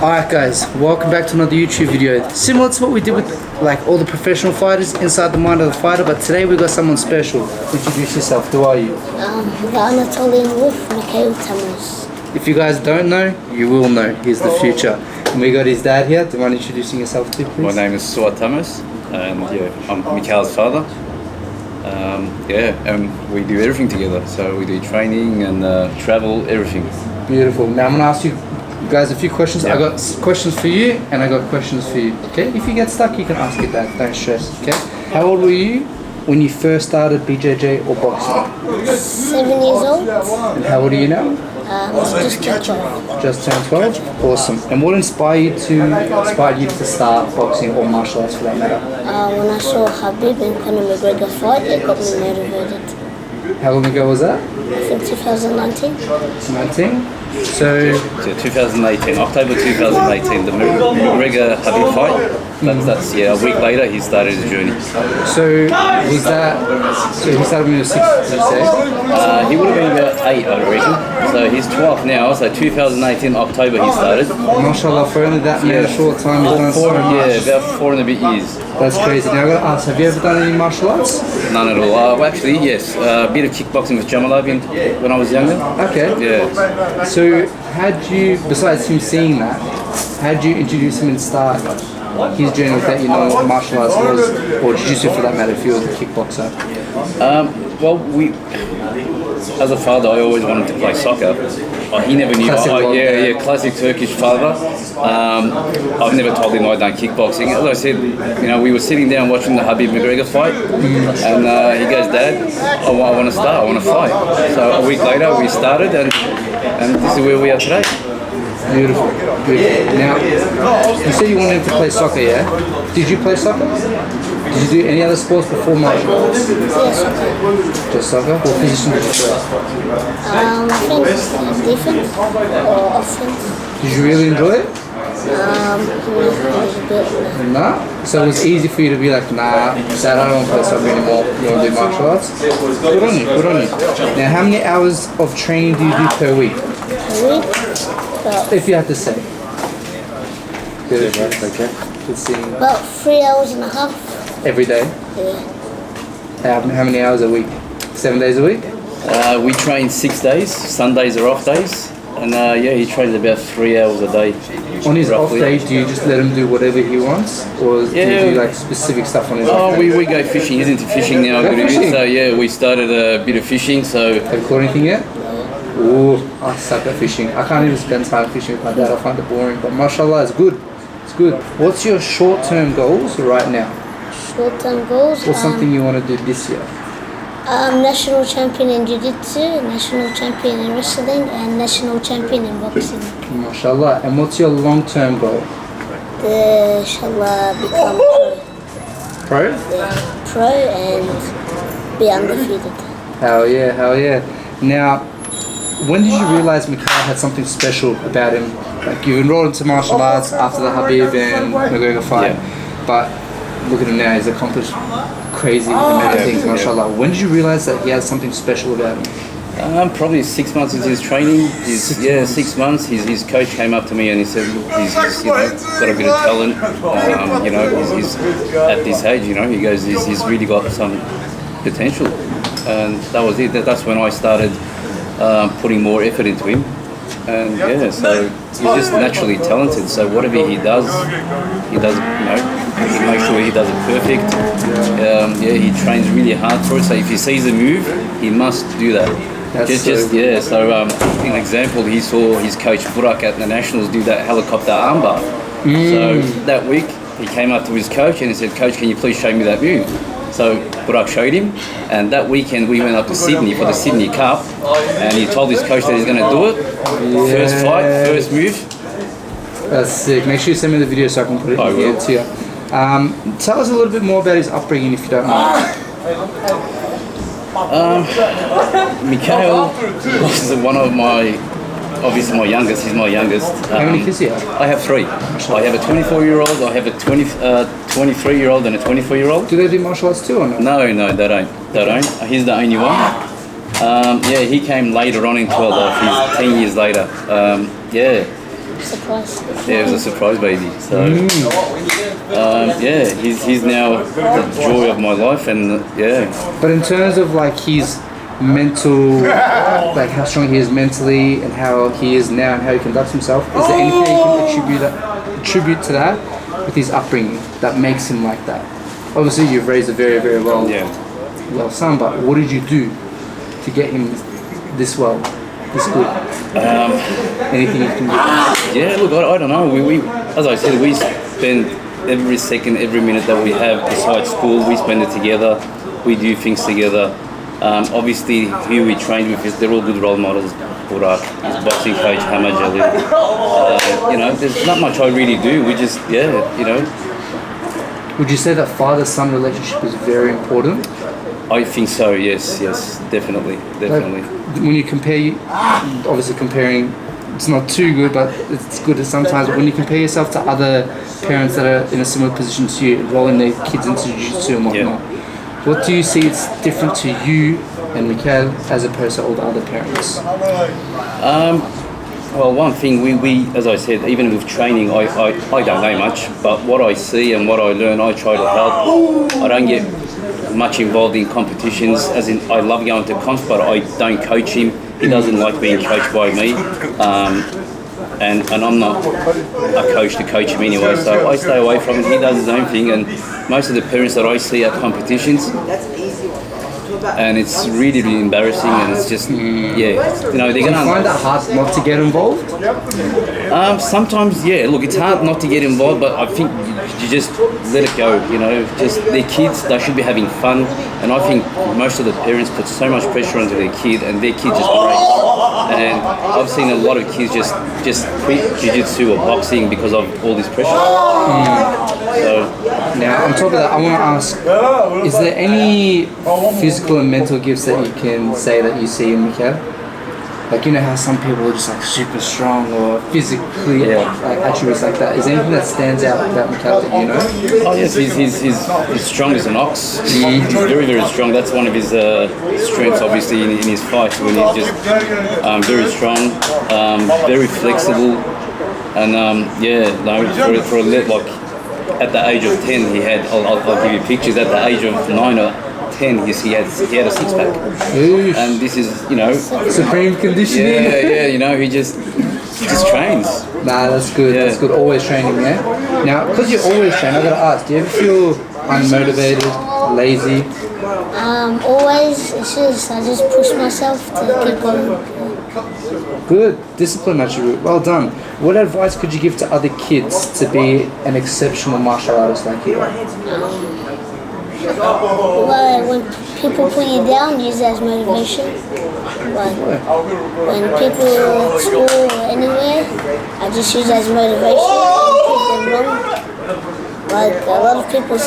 Alright guys, welcome back to another YouTube video. Similar to what we did with like all the professional fighters inside the mind of the fighter, but today we got someone special. Introduce yourself, who are you? The Anatolian Wolf, Mikhail Tamas. If you guys don't know, you will know. He's the future. And we got his dad here. Do you mind introducing yourself too, please? My name is Tamas, and I'm Mikhail's father. And we do everything together. So we do training and travel, everything. Beautiful. Now I'm gonna ask you guys a few questions. Yeah. I got questions for you and I got questions for you. Okay? If you get stuck, you can ask it back. Don't stress. Okay? How old were you when you first started BJJ or boxing? 7 years old. And how old are you now? Just turned 12. Just turned 12? Awesome. And what inspired you to start boxing or martial arts for that matter? When I saw Habib and Conor McGregor fight, it got me motivated. How long ago was that? I think 2019. 19? So 2018, October 2018, the McGregor Habib fight. That's a week later he started his journey. So he started when he was 6, did you say? He would have been about 8, I reckon. So he's 12 now. So 2018 October he started. MashaAllah, for only that short time he's done so much. Yeah, about 4 and a bit years. That's crazy. Now I gotta ask, have you ever done any martial arts? None at all. Actually, yes. A bit of kickboxing with Jamalabian when I was younger. Okay. Yeah. So how'd you, besides him seeing that, how'd you introduce him and start his journey with that, what martial arts was, or jiu-jitsu for that matter, if you were a kickboxer? Well, as a father, I always wanted to play soccer. He never knew. Classic Turkish father. I've never told him I'd done kickboxing. As I said, we were sitting down watching the Habib McGregor fight, and he goes, "Dad, I want to start. I want to fight." So a week later, we started, and this is where we are today. Beautiful, beautiful. Now, you said you wanted to play soccer, yeah? Did you play soccer? Did you do any other sports before martial arts? Yeah, soccer. Just soccer? What position did you play? I think defense or offense. Did you really enjoy it? A little bit. Nah? So it was easy for you to be like, nah, Dad, I don't want to play soccer anymore. You want to do martial arts? Good on you, good on you. Now, how many hours of training do you do per week? A week? If you had to say. Good, okay. Good seeing you. About 3 hours and a half. Every day? Yeah. How many hours a week? 7 days a week? We train 6 days. Sundays are off days. And he trains about 3 hours a day. On his roughly. off days, do you just let him do whatever he wants? Or do you do like specific stuff on his off days? We go fishing. He's into fishing now. Go fishing? So we started a bit of fishing. So Have you caught anything yet? Ooh, I suck at fishing. I can't even spend time fishing with my dad. I find it boring. But mashallah, it's good. It's good. What's your short-term goals right now? Short-term goals? What's something you want to do this year? National champion in jiu-jitsu, national champion in wrestling, and national champion in boxing. Mashallah. And what's your long-term goal? Inshallah, become pro. Pro? Yeah, pro and be undefeated. Hell yeah, hell yeah. Now, when did you realize Mikhail had something special about him? Like you enrolled into martial arts after the Habib and McGregor fight, but look at him now, he's accomplished crazy amount of things, mashallah. When did you realize that he had something special about him? probably 6 months into his training. 6 months. His coach came up to me and he said, he's got a bit of talent. He's at this age. He goes, he's really got some potential, and that was it. That's when I started putting more effort into him. And so he's just naturally talented. So whatever he does, he makes sure he does it perfect. He trains really hard for it. So if he sees a move, he must do that. So an example, he saw his coach Burak at the Nationals do that helicopter armbar. So that week he came up to his coach and he said, "Coach, can you please show me that move?" So Burak showed him, and that weekend we went up to Sydney for the Sydney Cup, and he told his coach that he's going to do it. First fight, first move. That's sick. Make sure you send me the video so I can put it here too. Tell us a little bit more about his upbringing, if you don't mind. Mikhail was one of obviously my youngest. He's my youngest. How many kids do you have? I have 3. I have a 24-year-old, I have a 23-year-old and a 24-year-old. Do they do martial arts too or no? No, they don't. He's the only one. He came later on in 12 life. He's 10 years later. Surprise. Yeah, it was a surprise baby. So, yeah, he's now the joy of my life, and yeah. But in terms of like his mental, like how strong he is mentally and how he is now and how he conducts himself, is there anything you can attribute to that with his upbringing that makes him like that? Obviously, you've raised a very, very well son, but what did you do to get him this well, this good? Anything you can do? Yeah, look, I don't know. We as I said, we spend every second, every minute that we have besides school, we spend it together. We do things together. Obviously, who we train with, they're all good role models. Burak, his boxing coach, Hamad Jalil. You know, there's not much I really do. We just, you know. Would you say that father-son relationship is very important? I think so, yes, definitely. Like, when you compare, obviously comparing, it's not too good, but it's good sometimes. But when you compare yourself to other parents that are in a similar position to you, rolling their kids into jiu-jitsu and whatnot, what do you see is different to you and Mikael as opposed to all the other parents? Well, one thing, we as I said, even with training, I don't know much, but what I see and what I learn, I try to help. I don't get much involved in competitions, as in I love going to comps, but I don't coach him. He doesn't like being coached by me, and I'm not a coach to coach him anyway, so I stay away from it. He does his own thing, and most of the parents that I see at competitions, and it's really, really embarrassing, and it's just, you know, they're gonna find it hard not to get involved? Sometimes, look, it's hard not to get involved, but I think you just let it go, you know, just, they're kids, they should be having fun, and I think most of the parents put so much pressure onto their kid, and their kid just breaks, and I've seen a lot of kids just quit jiu-jitsu or boxing because of all this pressure. So, now, on top of that, I want to ask, is there any physical and mental gifts that you can say that you see in Mikael? Like, you know how some people are just like super strong or physically like attributes like that. Is there anything that stands out about Mikael that you know? Oh yes, he's strong as an ox. He's very, very strong. That's one of his strengths, obviously, in his fights, when he's just very strong, very flexible, and for a like at the age of 10, he had. I'll give you pictures. At the age of 9 or 10, he had a six-pack, and this is, you know, supreme conditioning. Yeah, you know, he just trains. Nah, that's good. Yeah. That's good. Always training, yeah. Now, because you always train, I gotta ask: do you ever feel unmotivated, lazy? Always. It's just I just push myself to keep going. Good. Discipline attribute. Well done. What advice could you give to other kids to be an exceptional martial artist like you are? Well, when people put you down, use it as motivation. But when people at school or anywhere, I just use it as motivation and prove them wrong. Like a lot of people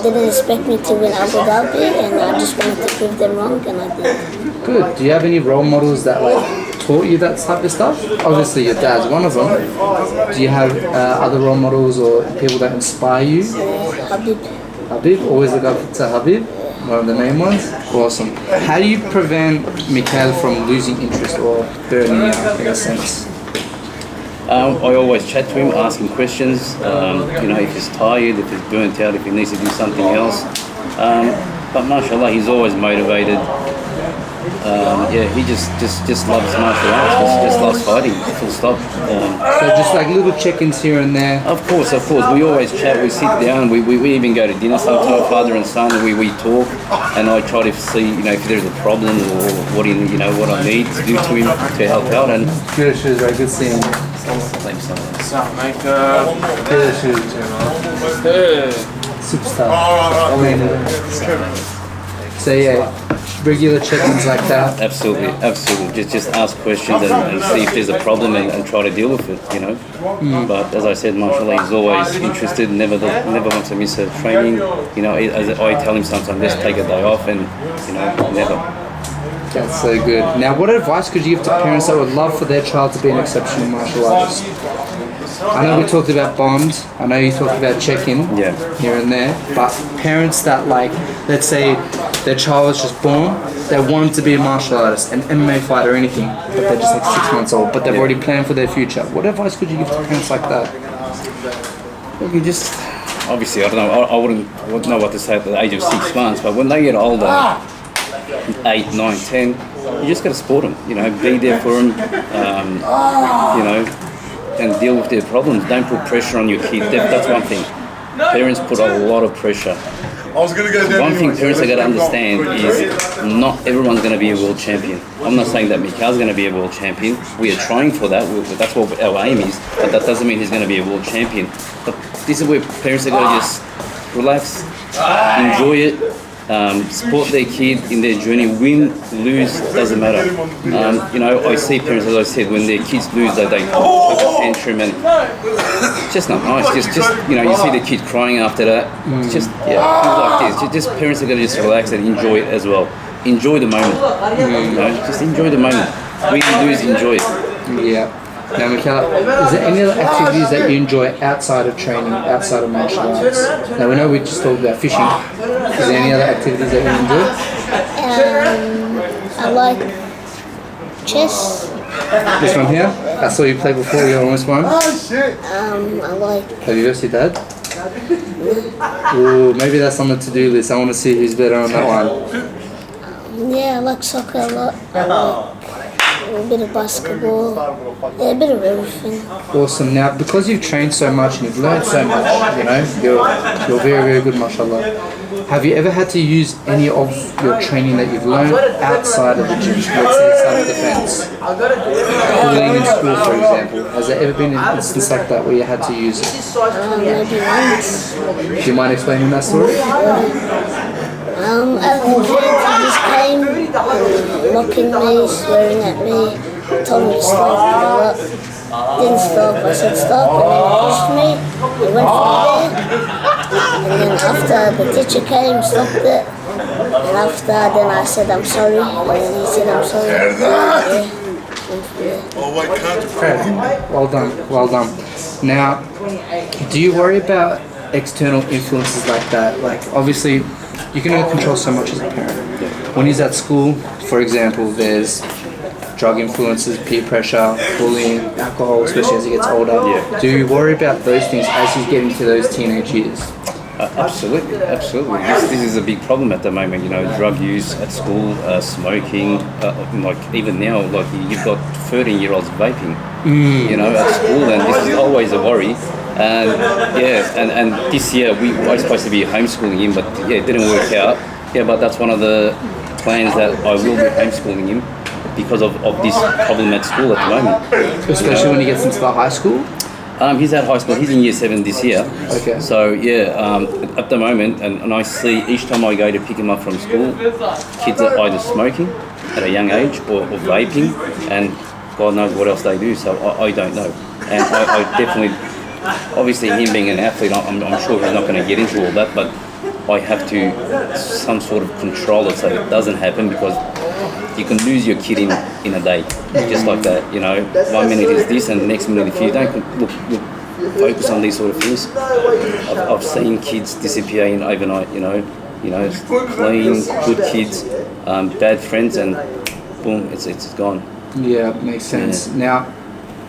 didn't expect me to win Abu Dhabi, and I just wanted to prove them wrong, and I did. Good. Do you have any role models that like taught you that type of stuff? Obviously, your dad's one of them. Do you have other role models or people that inspire you? Habib, always look up to Habib, one of the main ones. Awesome. How do you prevent Mikael from losing interest or burning out, in a sense? I always chat to him, ask him questions, you know, if he's tired, if he's burnt out, if he needs to do something else. But mashallah, he's always motivated. He just loves martial arts, just loves fighting, full stop. So just like little check-ins here and there? Of course. We always chat, we sit down, we even go to dinner sometimes, father and son, and we talk, and I try to see, you know, if there's a problem or what I need to do to him to help out. And good shoes, right? Good seeing you. Thanks so much. Good shoes, superstar. So yeah, regular check-ins like that. Absolutely. Just ask questions and see if there's a problem and try to deal with it, you know. But as I said, mashallah, he's always interested, never wants to miss a training. You know, as I tell him sometimes, let's take a day off, and you know, never. That's so good. Now, what advice could you give to parents that would love for their child to be an exceptional martial artist? I know we talked about bonds. I know you talked about check-in here and there. But parents that, like, let's say their child is just born, they want them to be a martial artist, an MMA fighter or anything, but they're just like 6 months old, but they've already planned for their future. What advice could you give to parents like that? Look, you just obviously I don't know. I wouldn't know what to say at the age of 6 months, but when they get older, 8, 9, 10, you just got to support them. You know, be there for them. You know, and deal with their problems. Don't put pressure on your kid. That's one thing. Parents put a lot of pressure. One thing parents are going to understand is not everyone's going to be a world champion. I'm not saying that Mikhail's going to be a world champion. We are trying for that. That's what our aim is. But that doesn't mean he's going to be a world champion. But this is where parents are going to just relax, enjoy it, support their kid in their journey. Win, lose, doesn't matter. You know, I see parents, as I said, when their kids lose, they take a tantrum, and it's just not nice. Just you know, you see the kid crying after that. It's just things like this. Just parents are going to just relax and enjoy it as well. Enjoy the moment. You know, just enjoy the moment. Win, lose, enjoy it. Yeah. Now, Michaela, is there any other activities that you enjoy outside of training, outside of martial arts? Now, we know we just talked about fishing. Is there any other activities that you enjoy? I like chess. This one here? I saw you play before, you almost won. I like. Have you ever seen that? Ooh, maybe that's on the to-do list. I want to see who's better on that one. Yeah, I like soccer a lot. I like a bit of basketball. Yeah, a bit of everything. Awesome. Now, because you've trained so much and you've learned so much, you know, you're very, very good, mashallah. Have you ever had to use any of your training that you've learned outside of the gym, let's say self-defense? Bullying in school, for example. Has there ever been an instance like that where you had to use it? Maybe once. Do you mind explaining that story? At the camp, he just came, mocking me, swearing at me, told me to stop and a lot. Didn't stop, I said stop, and then he pushed me, he went from there. And then after the teacher came, stopped it, and after then I said I'm sorry, and then he said I'm sorry. Okay. Well done, well done. Now, do you worry about external influences like that? Like, obviously, you can only control so much as a parent. When he's at school, for example, there's drug influences, peer pressure, bullying, alcohol, especially as he gets older. Yeah. Do you worry about those things as he's getting to those teenage years? Absolutely, absolutely. This is a big problem at the moment. You know, drug use at school, smoking. Like even now, like you've got 13-year-olds vaping. You know, at school, and this is always a worry. And yeah, and this year we were supposed to be homeschooling him, but yeah, it didn't work out. Yeah, but that's one of the plans that I will be homeschooling him because of this problem at school at the moment. Especially when he gets into the high school? He's at high school. He's in year 7 this year. Okay. So yeah, at the moment, and I see each time I go to pick him up from school, kids are either smoking at a young age or vaping, and God knows what else they do. So I don't know, and I definitely, obviously him being an athlete, I'm sure he's not going to get into all that, but I have to some sort of control it so it doesn't happen, because you can lose your kid in a day, just like that. You know, 1 minute is this, and the next minute, if you don't look focus on these sort of things, I've seen kids disappear in overnight. You know, clean, good kids, bad friends, and boom, it's gone. Yeah, makes sense. Yeah. Now,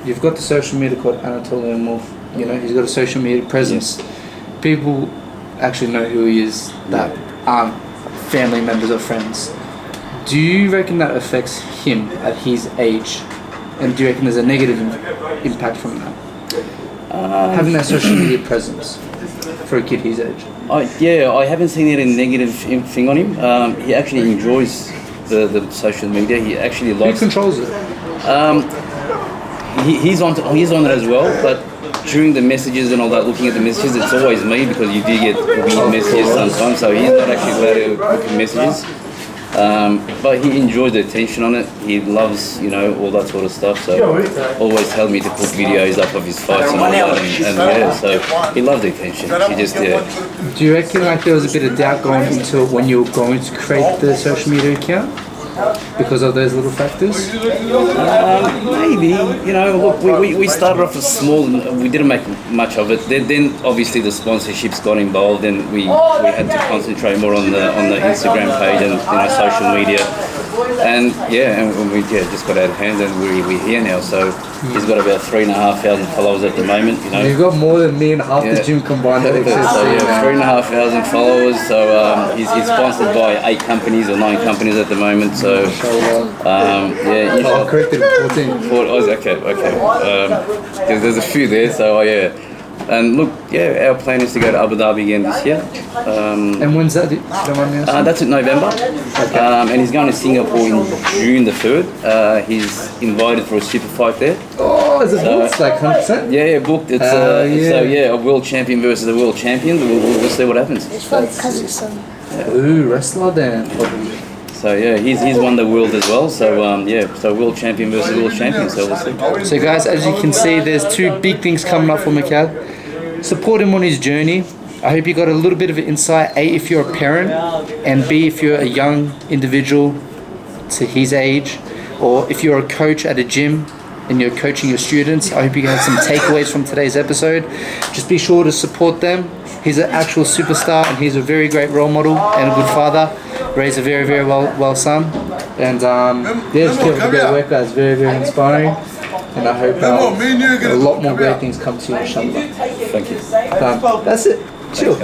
you've got the social media called ANATOLIAN. You know, he's got a social media presence. Yes. People actually know who he is that aren't family members or friends. Do you reckon that affects him at his age? And do you reckon there's a negative impact from that? Having that social media presence for a kid his age? I haven't seen any negative thing on him. He actually enjoys the social media. He actually likes... Who controls it? He's on it as well, but during the messages and all that, looking at the messages, it's always me, because you do get weird messages sometimes, so he's not actually allowed to look at messages. But he enjoys the attention on it. He loves, you know, all that sort of stuff. So always tell me to put videos up of his fights and all that, and yeah, so he loves the attention. He just Do you reckon like there was a bit of doubt going into it when you were going to create the social media account? because of those little factors? Maybe, you know, look, we started off as small and we didn't make much of it. Then obviously the sponsorships got involved and we had to concentrate more on the Instagram page and social media. And we just got out of hand and we're here now. So he's got about 3,500 followers at the moment. You know, You've got more than me and half the gym combined. So 3,500 followers. So he's sponsored by 8 companies or 9 companies at the moment. So I corrected 14. Okay. There's a few there. So and look, our plan is to go to Abu Dhabi again this year. And when's that? Don't mind me asking? That's in November. And he's going to Singapore in June the 3rd. He's invited for a super fight there. Oh, is it booked? Like 100%? Yeah, booked. It's a world champion versus a world champion. We'll see what happens. It's from Kazakhstan. Ooh, wrestler then, probably. So he's won the world as well. So so world champion versus world champion. So we'll see. So guys, as you can see, there's 2 big things coming up for Mikhail. Support him on his journey. I hope you got a little bit of an insight, A, if you're a parent, and B, if you're a young individual to his age, or if you're a coach at a gym and you're coaching your students. I hope you got some takeaways from today's episode. Just be sure to support them. He's an actual superstar and he's a very great role model and a good father. Raised a very, very well son. And just keep up the great work, guys. Very, very inspiring. And I hope a lot more great things come to you, inshallah. Thank you. That's it. Chill.